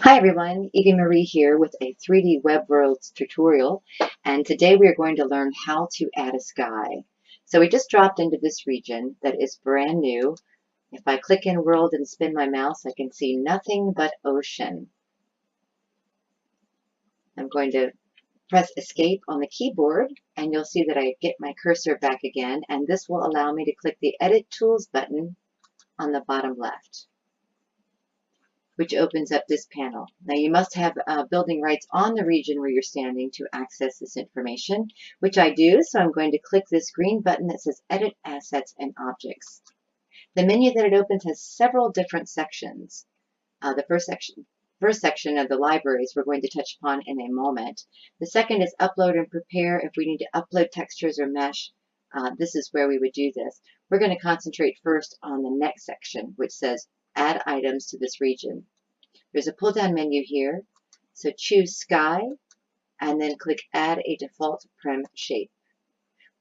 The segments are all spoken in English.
Hi everyone, Evie Marie here with a 3D Web Worlds tutorial, and today we are going to learn how to add a sky. So we just dropped into this region that is brand new. If I click in World and spin my mouse, I can see nothing but ocean. I'm going to press Escape on the keyboard, and you'll see that I get my cursor back again, and this will allow me to click the Edit Tools button on the bottom left, which opens up this panel. Now you must have building rights on the region where you're standing to access this information, which I do, so I'm going to click this green button that says Edit Assets and Objects. The menu that it opens has several different sections. The first section of the libraries we're going to touch upon in a moment. The second is Upload and Prepare. If we need to upload textures or mesh, this is where we would do this. We're going to concentrate first on the next section, which says Add items to this region. There's a pull-down menu here, so choose Sky, and then click Add a default prem shape.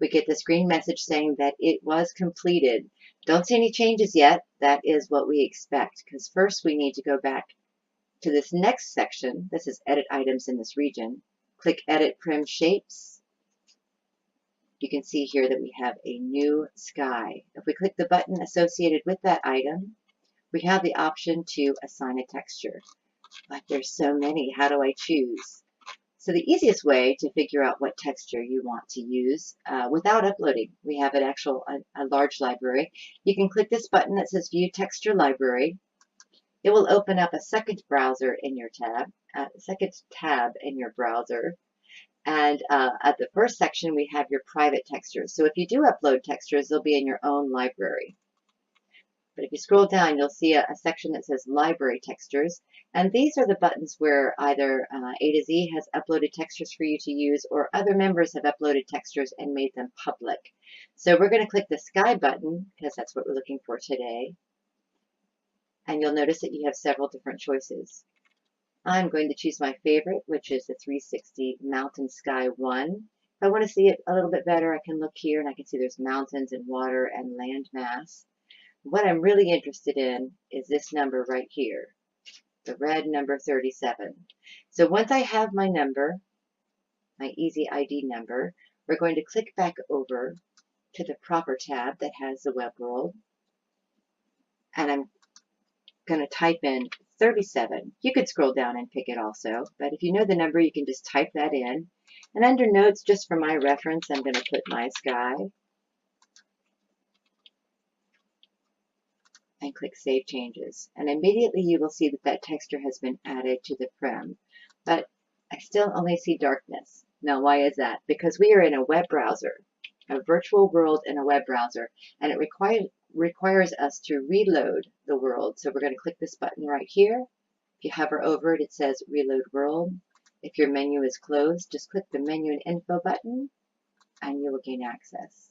We get this green message saying that it was completed. Don't see any changes yet. That is what we expect, because first we need to go back to this next section. This is Edit Items in this region. Click Edit Prem Shapes. You can see here that we have a new sky. If we click the button associated with that item, we have the option to assign a texture, but there's so many. How do I choose? So the easiest way to figure out what texture you want to use without uploading, we have a large library. You can click this button that says View Texture Library. It will open up a second browser in your second tab in your browser. And at the first section, we have your private textures. So if you do upload textures, they'll be in your own library. But if you scroll down, you'll see a section that says Library Textures. And these are the buttons where either A to Z has uploaded textures for you to use, or other members have uploaded textures and made them public. So we're going to click the Sky button, because that's what we're looking for today. And you'll notice that you have several different choices. I'm going to choose my favorite, which is the 360 Mountain Sky 1. If I want to see it a little bit better, I can look here and I can see there's mountains and water and land mass. What I'm really interested in is this number right here, the red number 37. So once I have my number, my Easy ID number, we're going to click back over to the proper tab that has the web world, and I'm going to type in 37. You could scroll down and pick it also, but if you know the number, you can just type that in. And under Notes, just for my reference, I'm going to put my sky and click Save Changes. And immediately you will see that that texture has been added to the prem. But I still only see darkness. Now, why is that? Because we are in a web browser, a virtual world in a web browser, and it requires us to reload the world. So we're going to click this button right here. If you hover over it, it says Reload World. If your menu is closed, just click the Menu and Info button, and you will gain access.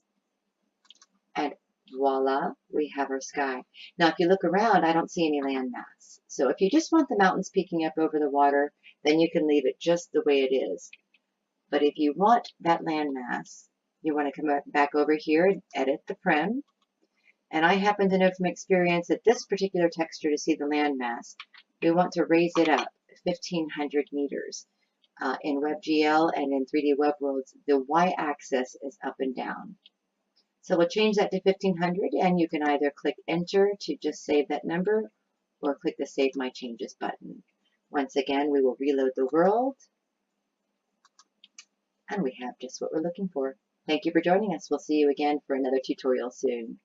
And voila, we have our sky. Now, if you look around, I don't see any landmass. So if you just want the mountains peeking up over the water, then you can leave it just the way it is. But if you want that landmass, you want to come back over here and edit the prem. And I happen to know from experience that this particular texture, to see the landmass, we want to raise it up 1,500 meters. In WebGL and in 3D Web Worlds, the y-axis is up and down. So we'll change that to 1,500, and you can either click Enter to just save that number, or click the Save My Changes button. Once again, we will reload the world, and we have just what we're looking for. Thank you for joining us. We'll see you again for another tutorial soon.